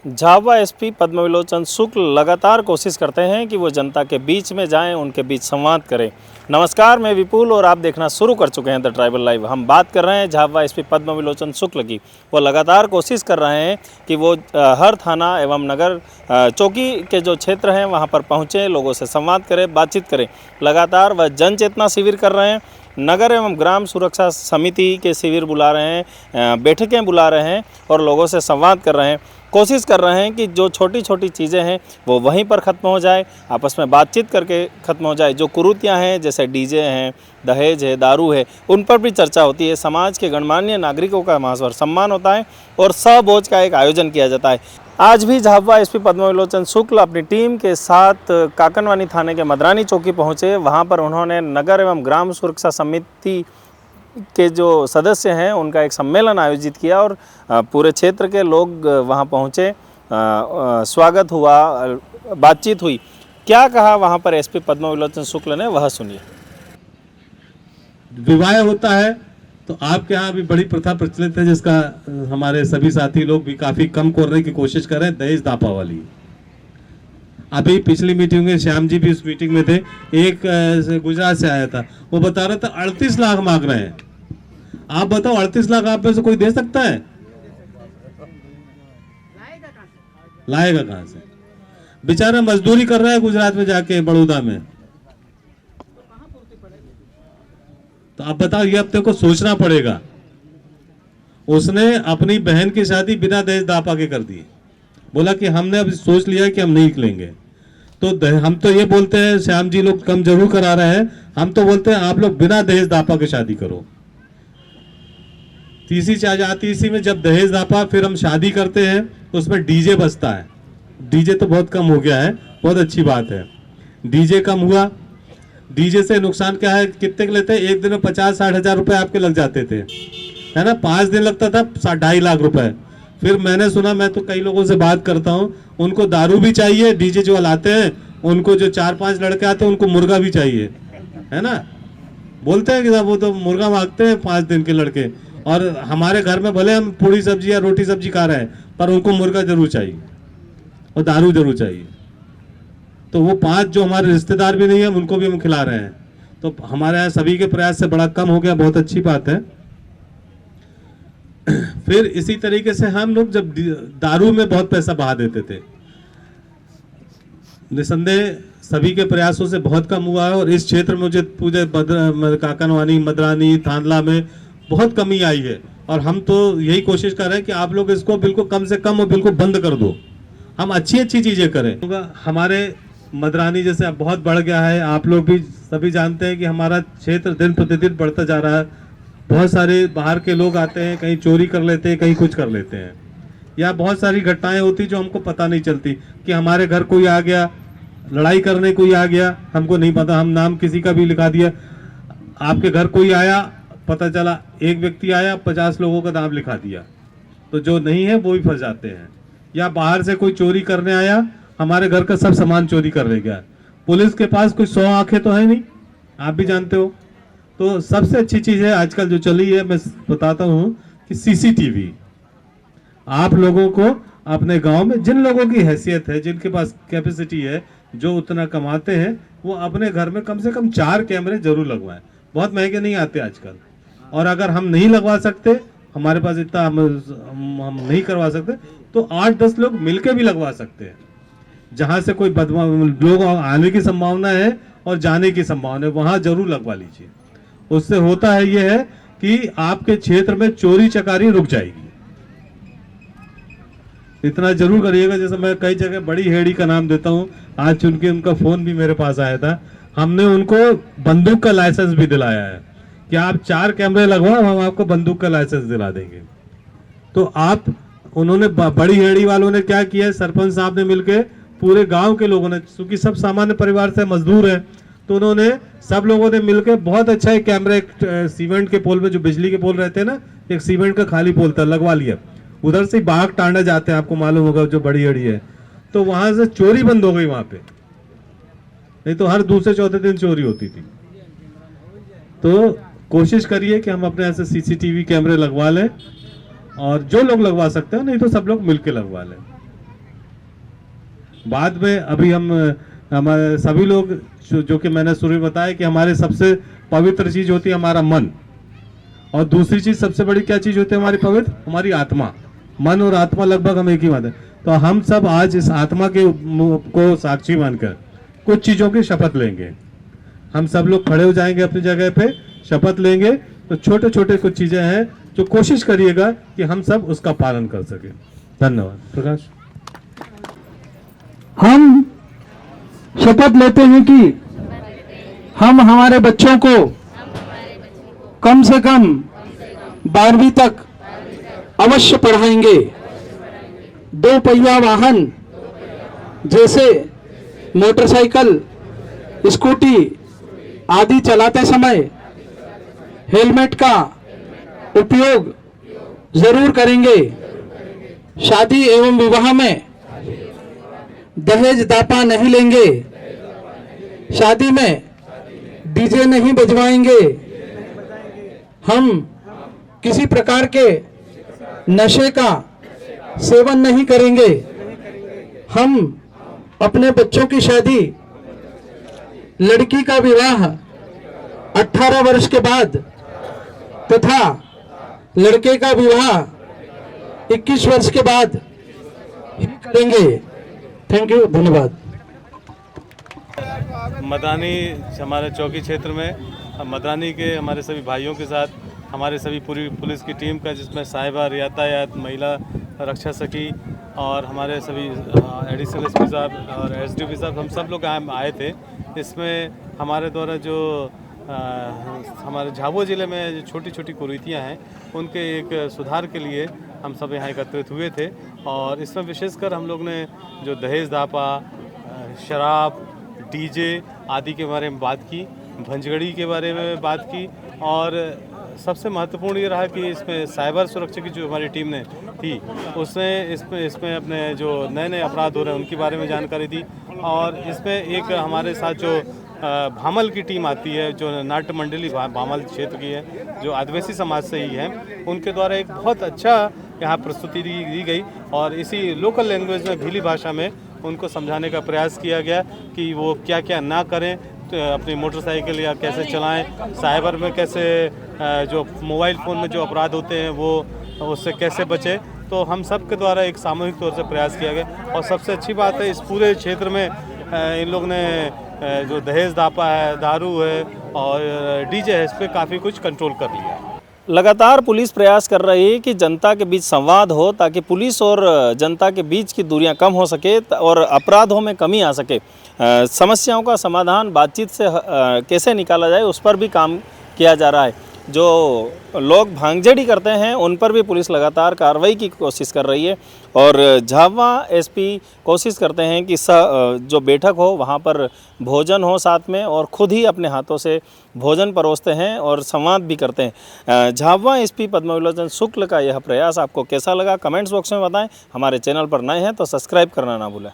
Jhabua SP Padmavilochan शुक्ल लगातार कोशिश करते हैं कि वो जनता के बीच में जाएं, उनके बीच संवाद करें। नमस्कार, मैं विपुल और आप देखना शुरू कर चुके हैं द ट्राइबल लाइव। हम बात कर रहे हैं झाबुआ एसपी पद्मविलोचन शुक्ल की। वो लगातार कोशिश कर रहे हैं कि वो हर थाना एवं नगर चौकी के जो क्षेत्र हैं वहाँ पर पहुँचें, लोगों से संवाद करें, बातचीत करें। लगातार वह जन चेतना शिविर कर रहे हैं, नगर एवं ग्राम सुरक्षा समिति के शिविर बुला रहे हैं, बैठकें बुला रहे हैं और लोगों से संवाद कर रहे हैं। कोशिश कर रहे हैं कि जो छोटी छोटी चीज़ें हैं वो वहीं पर ख़त्म हो जाए, आपस में बातचीत करके ख़त्म हो जाए। जो कुरीतियाँ हैं जैसे डीजे हैं, दहेज है, दारू है, उन पर भी चर्चा होती है। समाज के गणमान्य नागरिकों का महास्वर सम्मान होता है और सहभोज का एक आयोजन किया जाता है। आज भी झाबुआ एसपी पद्मविलोचन शुक्ल अपनी टीम के साथ काकनवानी थाने के मदरानी चौकी पहुँचे। वहाँ पर उन्होंने नगर एवं ग्राम सुरक्षा समिति के जो सदस्य हैं उनका एक सम्मेलन आयोजित किया और पूरे क्षेत्र के लोग वहां पहुंचे, स्वागत हुआ, बातचीत हुई। क्या कहा वहां पर एसपी पद्मविलोचन शुक्ल ने, वह सुनिए। विवाह होता है तो आपके यहाँ भी बड़ी प्रथा प्रचलित है, जिसका हमारे सभी साथी लोग भी काफी कम करने की कोशिश कर रहे हैं, दहेज दापा वाली। अभी पिछली मीटिंग में श्याम जी भी उस मीटिंग में थे। एक गुजरात से आया था, वो बता रहा था 38 लाख मांग रहे हैं। आप बताओ 38 लाख आप में से कोई दे सकता है? लाएगा कहां से? बेचारा मजदूरी कर रहा है गुजरात में जाके, बड़ौदा में। तो आप बताओ, ये अब को सोचना पड़ेगा। उसने अपनी बहन की शादी बिना दहेज दापा के कर दी। बोला कि हमने अब सोच लिया कि हम नहीं निकलेंगे। तो हम तो ये बोलते हैं, श्याम जी लोग कम जरूर करा रहे हैं, हम तो बोलते हैं आप लोग बिना दहेज दापा के शादी करो। तीसरी जाति में जब दहेज दापा फिर हम शादी करते हैं तो उसमें डीजे बजता है। डीजे तो बहुत कम हो गया है, बहुत अच्छी बात है। डीजे कम हुआ। डीजे से नुकसान क्या है, कितने के लेते हैं? एक दिन में 50-60 हजार रुपए आपके लग जाते थे, है ना। 5 दिन लगता था 2.5 लाख रुपए। फिर मैंने सुना, मैं तो कई लोगों से बात करता हूँ, उनको दारू भी चाहिए, डीजे जो लाते हैं उनको, जो 4-5 लड़के आते हैं उनको मुर्गा भी चाहिए, है ना। बोलते हैं कि वो तो मुर्गा मांगते हैं 5 दिन के लड़के। और हमारे घर में भले हम पूरी सब्जी या रोटी सब्जी खा रहे हैं, पर उनको मुर्गा जरूर चाहिए और दारू जरूर चाहिए। तो वो 5 जो हमारे रिश्तेदार भी नहीं है उनको भी हम खिला रहे हैं। तो हमारे यहाँ सभी के प्रयास से बड़ा कम हो गया, बहुत अच्छी बात है। फिर इसी तरीके से हम लोग जब दारू में बहुत पैसा बहा देते थे, निसंदेह सभी के प्रयासों से बहुत कम हुआ है। और इस क्षेत्र में मुझे पूरे काकनवानी, मदरानी, थांदला में बहुत कमी आई है। और हम तो यही कोशिश कर रहे हैं कि आप लोग इसको बिल्कुल कम से कम और बिल्कुल बंद कर दो। हम अच्छी अच्छी चीजें करें। हमारे मदरानी जैसे अब बहुत बढ़ गया है, आप लोग भी सभी जानते हैं कि हमारा क्षेत्र दिन प्रतिदिन बढ़ता जा रहा है। बहुत सारे बाहर के लोग आते हैं, कहीं चोरी कर लेते हैं, कहीं कुछ कर लेते हैं, या बहुत सारी घटनाएं होती जो हमको पता नहीं चलती कि हमारे घर कोई आ गया, लड़ाई करने कोई आ गया, हमको नहीं पता, हम नाम किसी का भी लिखा दिया। आपके घर कोई आया, पता चला एक व्यक्ति आया, 50 लोगों का नाम लिखा दिया, तो जो नहीं है वो भी फंस जाते हैं। या बाहर से कोई चोरी करने आया, हमारे घर का सब सामान चोरी कर ले गया। पुलिस के पास कोई 100 आंखें तो है नहीं, आप भी जानते हो। तो सबसे अच्छी चीज है आजकल जो चली है, मैं बताता हूँ कि सीसीटीवी। आप लोगों को अपने गांव में जिन लोगों की हैसियत है, जिनके पास कैपेसिटी है, जो उतना कमाते हैं, वो अपने घर में कम से कम 4 कैमरे जरूर लगवाएं। बहुत महंगे नहीं आते आजकल। और अगर हम नहीं लगवा सकते, हमारे पास इतना हम नहीं करवा सकते, तो 8-10 लोग मिलकर भी लगवा सकते हैं। जहां से कोई लोग आने की संभावना है और जाने की संभावना है, वहां जरूर लगवा लीजिए। उससे होता है यह है कि आपके क्षेत्र में चोरी चकारी रुक जाएगी। इतना जरूर करिएगा। जैसे मैं कई जगह बड़ी हेड़ी का नाम देता हूं, आज चुनके उनका फोन भी मेरे पास आया था। हमने उनको बंदूक का लाइसेंस भी दिलाया है कि आप 4 कैमरे लगवाओ, हम आपको बंदूक का लाइसेंस दिला देंगे। तो आप, उन्होंने बड़ी हेड़ी वालों ने क्या किया, सरपंच साहब ने मिलकर पूरे गांव के लोगों ने, क्योंकि सब सामान्य परिवार से मजदूर है, तो उन्होंने सब लोगों ने मिलकर बहुत अच्छा एक कैमरा, एक सीमेंट के पोल में जो बिजली के पोल रहते हैं ना, एक सीमेंट का खाली पोल था, लगवा लिया। उधर से बाघ टांडा जाते हैं, आपको मालूम होगा, जो बड़ी हेड़ी है। तो वहां से चोरी बंद हो गई वहां पे, नहीं तो हर दूसरे चौथे दिन चोरी होती थी। तो कोशिश करिए कि हम अपने यहाँ से सीसीटीवी कैमरे लगवा लें, और जो लोग लगवा सकते हैं, नहीं तो सब लोग मिलकर लगवा लें। बाद में अभी हम हमारे सभी लोग जो कि मैंने शुरू में बताया कि हमारे सबसे पवित्र चीज़ होती है हमारा मन, और दूसरी चीज़ सबसे बड़ी क्या चीज़ होती है हमारी पवित्र, हमारी आत्मा। मन और आत्मा लगभग हम एक ही बात है। तो हम सब आज इस आत्मा के को साक्षी मानकर कुछ चीज़ों की शपथ लेंगे। हम सब लोग खड़े हो जाएंगे अपनी जगह पे, शपथ लेंगे। तो छोटे छोटे कुछ चीज़ें हैं जो कोशिश करिएगा कि हम सब उसका पालन कर सकें। धन्यवाद। प्रकाश। हम शपथ लेते हैं कि हम हमारे बच्चों को कम से कम 12वीं तक अवश्य पढ़ाएंगे। 2 पहिया वाहन जैसे मोटरसाइकिल, स्कूटी आदि चलाते समय हेलमेट का उपयोग जरूर करेंगे। शादी एवं विवाह में दहेज दापा नहीं लेंगे। शादी में डीजे नहीं बजवाएंगे। हम किसी प्रकार के नशे का सेवन नहीं करेंगे। हम अपने बच्चों की शादी, लड़की का विवाह 18 वर्ष के बाद तथा लड़के का विवाह 21 वर्ष के बाद ही करेंगे। थैंक यू, धन्यवाद। मदानी हमारे चौकी क्षेत्र में मदानी के हमारे सभी भाइयों के साथ हमारे सभी पूरी पुलिस की टीम का, जिसमें साहिबा, यातायात, महिला रक्षा सखी और हमारे सभी एडिशनल एसपी साहब और एसडीपी साहब, हम सब लोग आए थे। इसमें हमारे द्वारा जो हमारे झाबुआ ज़िले में जो छोटी छोटी कुरीतियाँ हैं उनके एक सुधार के लिए हम सब यहाँ एकत्रित हुए थे। और इसमें विशेषकर हम लोग ने जो दहेज दापा, शराब, डीजे आदि के बारे में बात की, भंजगड़ी के बारे में बात की, और सबसे महत्वपूर्ण ये रहा कि इसमें साइबर सुरक्षा की जो हमारी टीम ने थी उसने इसमें अपने जो नए नए अपराध हो रहे हैं उनके बारे में जानकारी दी। और इसमें एक हमारे साथ जो भामल की टीम आती है, जो नाट्य मंडली भामल क्षेत्र की है, जो आदिवासी समाज से ही है, उनके द्वारा एक बहुत अच्छा यहाँ प्रस्तुति दी गई और इसी लोकल लैंग्वेज में, भीली भाषा में उनको समझाने का प्रयास किया गया कि वो क्या क्या ना करें, तो अपनी मोटरसाइकिल या कैसे चलाएं, साइबर में कैसे, जो मोबाइल फ़ोन में जो अपराध होते हैं वो उससे कैसे बचें। तो हम सब के द्वारा एक सामूहिक तौर से प्रयास किया गया। और सबसे अच्छी बात है, इस पूरे क्षेत्र में इन लोग ने जो दहेज दापा है, दारू है और डीजे है, इस पर काफ़ी कुछ कंट्रोल कर लिया है। लगातार पुलिस प्रयास कर रही है कि जनता के बीच संवाद हो, ताकि पुलिस और जनता के बीच की दूरियां कम हो सके और अपराधों में कमी आ सके। समस्याओं का समाधान बातचीत से कैसे निकाला जाए, उस पर भी काम किया जा रहा है। जो लोग भांगजड़ी करते हैं उन पर भी पुलिस लगातार कार्रवाई की कोशिश कर रही है। और झाबुआ एसपी कोशिश करते हैं कि जो बैठक हो वहाँ पर भोजन हो साथ में, और खुद ही अपने हाथों से भोजन परोसते हैं और संवाद भी करते हैं। झाबुआ एसपी पद्मविलोचन शुक्ल का यह प्रयास आपको कैसा लगा, कमेंट्स बॉक्स में बताएं। हमारे चैनल पर नए हैं तो सब्सक्राइब करना ना भूलें।